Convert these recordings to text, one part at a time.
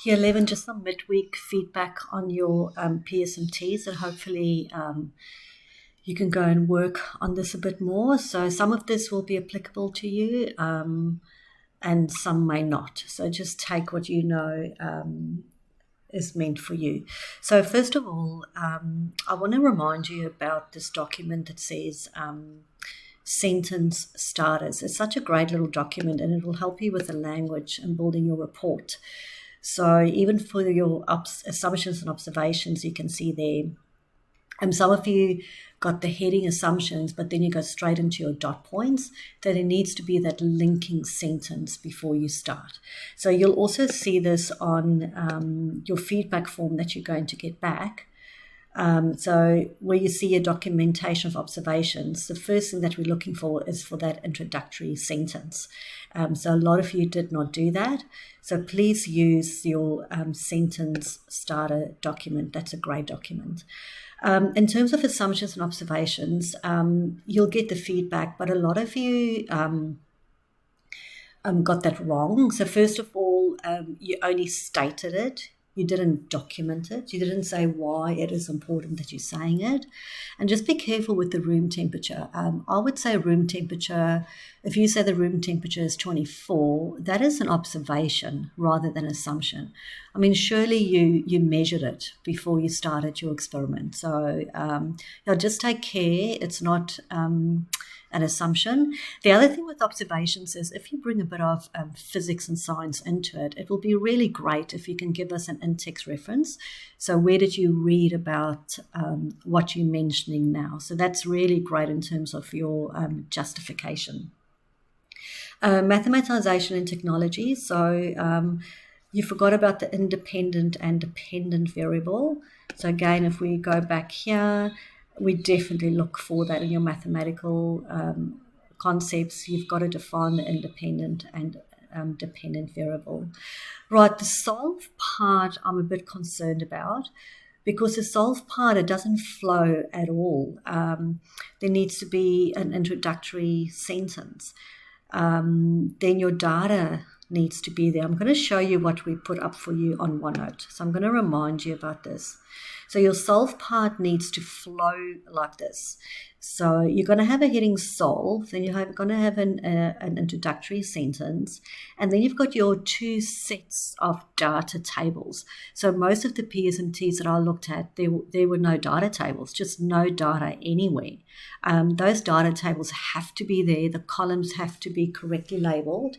Yr11, just some midweek feedback on your PSMTs, and hopefully you can go and work on this a bit more. So some of this will be applicable to you, and some may not. So just take what you know is meant for you. So first of all, I want to remind you about this document that says sentence starters. It's such a great little document, and it will help you with the language and building your report. So even for your assumptions and observations, you can see there. Some of you got the heading assumptions, but then you go straight into your dot points. That it needs to be that linking sentence before you start. So you'll also see this on your feedback form that you're going to get back. So where you see a documentation of observations, the first thing that we're looking for is for that introductory sentence. So a lot of you did not do that. So please use your sentence starter document. That's a great document. In terms of assumptions and observations, you'll get the feedback, but a lot of you got that wrong. So first of all, you only stated it. You didn't document it. You didn't say why it is important that you're saying it. And just be careful with the room temperature. I would say room temperature, if you say the room temperature is 24, that is an observation rather than assumption. I mean, surely you measured it before you started your experiment. So just take care. It's not an assumption. The other thing with observations is if you bring a bit of physics and science into it, it will be really great if you can give us an in-text reference. So where did you read about what you're mentioning now? So that's really great in terms of your justification. Mathematization and technology. So you forgot about the independent and dependent variable. So again, if we go back here, we definitely look for that in your mathematical concepts. You've got to define the independent and dependent variable. Right, the solve part I'm a bit concerned about, because the solve part, it doesn't flow at all. There needs to be an introductory sentence. Then your data needs to be there. I'm going to show you what we put up for you on OneNote. So I'm going to remind you about this. So your solve part needs to flow like this. So you're going to have a heading solve, then you're going to have an introductory sentence, and then you've got your two sets of data tables. So most of the PSMTs that I looked at, there were no data tables, just no data anywhere. Those data tables have to be there. The columns have to be correctly labeled.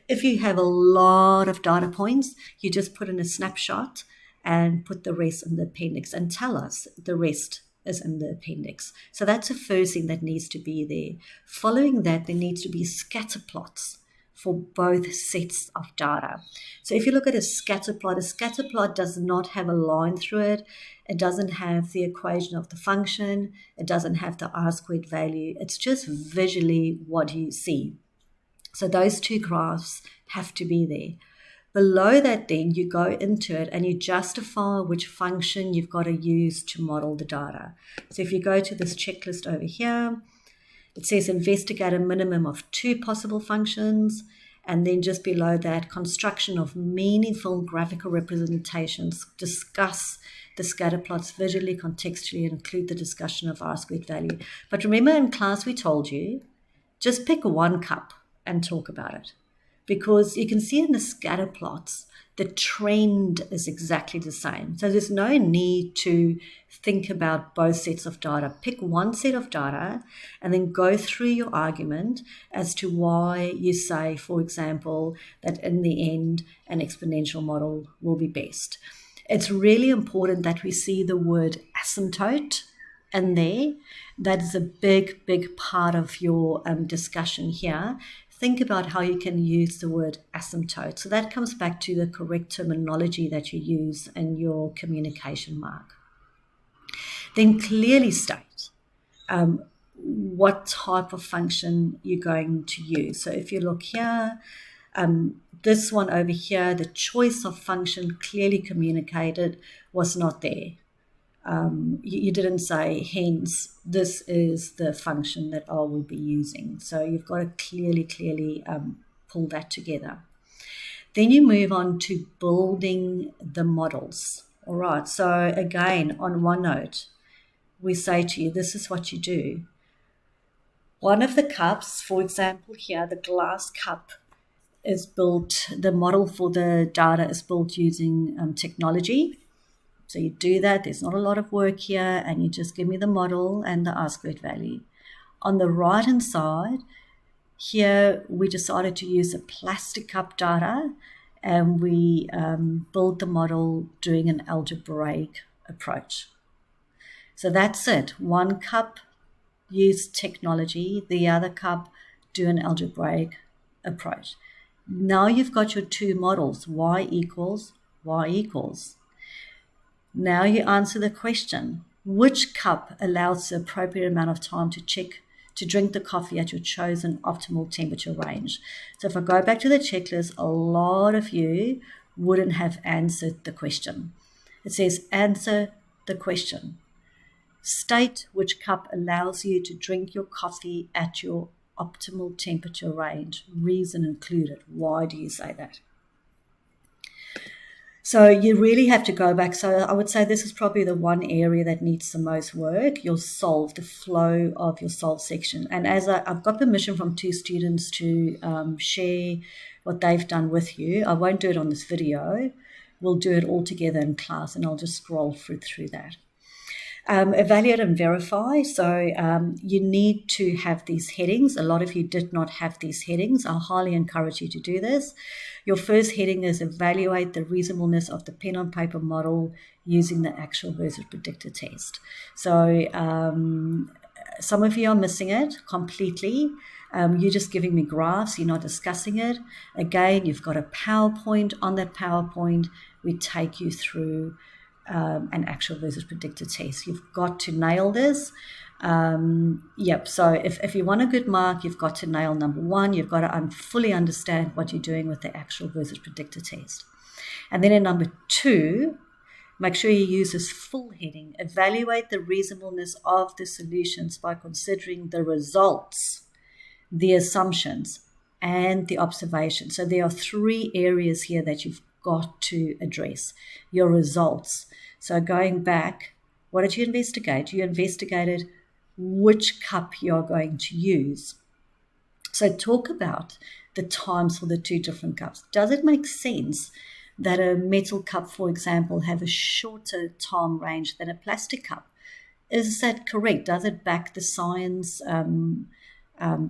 If you have a lot of data points, you just put in a snapshot and put the rest in the appendix and tell us the rest is in the appendix. So that's the first thing that needs to be there. Following that, there needs to be scatter plots for both sets of data. So if you look at a scatter plot does not have a line through it. It doesn't have the equation of the function. It doesn't have the R-squared value. It's just visually what you see. So those two graphs have to be there. Below that, then you go into it and you justify which function you've got to use to model the data. So if you go to this checklist over here, it says investigate a minimum of 2 possible functions, and then just below that, construction of meaningful graphical representations, discuss the scatter plots visually, contextually, and include the discussion of R-squared value. But remember in class we told you, just pick one cup and talk about it. Because you can see in the scatter plots, the trend is exactly the same. So there's no need to think about both sets of data. Pick one set of data and then go through your argument as to why you say, for example, that in the end, an exponential model will be best. It's really important that we see the word asymptote in there. That is a big, big part of your discussion here. Think about how you can use the word asymptote. So that comes back to the correct terminology that you use in your communication mark. Then clearly state what type of function you're going to use. So if you look here, this one over here, the choice of function clearly communicated was not there. You didn't say, hence, this is the function that I will be using. So you've got to clearly pull that together. Then you move on to building the models. All right, so again, on OneNote, we say to you, this is what you do. One of the cups, for example, here, the glass cup is built, the model for the data is built using technology. So you do that, there's not a lot of work here, and you just give me the model and the R-squared value. On the right-hand side, here we decided to use a plastic cup data, and we build the model doing an algebraic approach. So that's it. One cup use technology, the other cup do an algebraic approach. Now you've got your two models, y equals, y equals. Now you answer the question, which cup allows the appropriate amount of time to drink the coffee at your chosen optimal temperature range? So if I go back to the checklist, a lot of you wouldn't have answered the question. It says answer the question. State which cup allows you to drink your coffee at your optimal temperature range, reason included. Why do you say that? So you really have to go back. So I would say this is probably the one area that needs the most work, your solve, the flow of your solve section. And as I've got permission from 2 students to share what they've done with you, I won't do it on this video. We'll do it all together in class, and I'll just scroll through that. Evaluate and verify. So you need to have these headings. A lot of you did not have these headings. I highly encourage you to do this. Your first heading is evaluate the reasonableness of the pen on paper model using the actual versus predictor test. So some of you are missing it completely. You're just giving me graphs. You're not discussing it. Again, you've got a PowerPoint. On that PowerPoint, we take you through an actual versus predictor test. You've got to nail this. So if you want a good mark, you've got to nail number 1. You've got to fully understand what you're doing with the actual versus predictor test. And then in number 2, make sure you use this full heading. Evaluate the reasonableness of the solutions by considering the results, the assumptions, and the observations. So there are 3 areas here that you've got to address. Your results. So going back, what did you investigate? You investigated which cup you're going to use. So talk about the times for the 2 different cups. Does it make sense that a metal cup, for example, have a shorter time range than a plastic cup? Is that correct? Does it back the science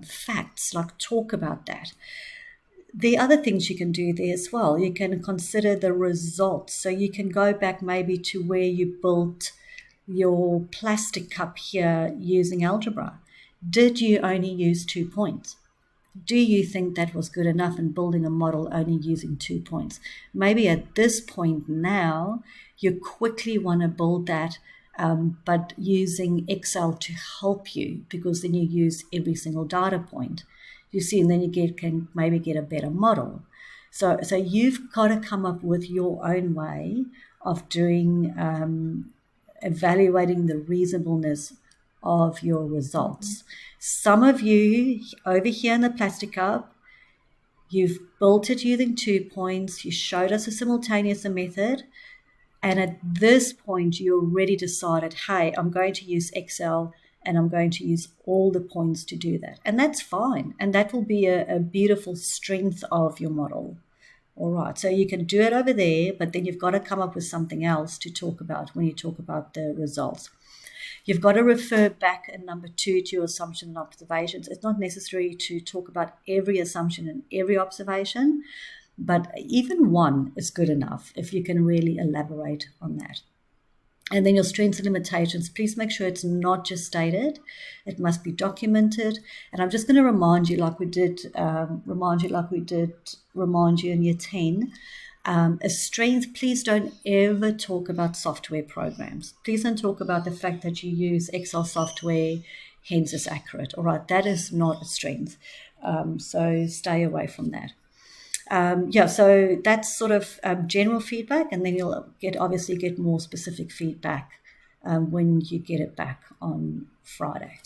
facts? Like, talk about that. The other things you can do there as well, you can consider the results. So you can go back maybe to where you built your plastic cup here using algebra. Did you only use 2 points? Do you think that was good enough in building a model only using 2 points? Maybe at this point now, you quickly want to build that, but using Excel to help you, because then you use every single data point. You see, and then you can maybe get a better model. So you've got to come up with your own way of doing, evaluating the reasonableness of your results. Some of you over here in the plastic cup, you've built it using 2 points. You showed us a simultaneous method. And at this point, you already decided, hey, I'm going to use Excel and I'm going to use all the points to do that. And that's fine. And that will be a beautiful strength of your model. All right, so you can do it over there, but then you've got to come up with something else to talk about when you talk about the results. You've got to refer back in number 2 to your assumption and observations. It's not necessary to talk about every assumption and every observation, but even 1 is good enough if you can really elaborate on that. And then your strengths and limitations, please make sure it's not just stated. It must be documented. And I'm just going to remind you in year 10, a strength, please don't ever talk about software programs. Please don't talk about the fact that you use Excel software, hence it's accurate. All right, that is not a strength. So stay away from that. So that's sort of general feedback, and then you'll obviously get more specific feedback when you get it back on Friday.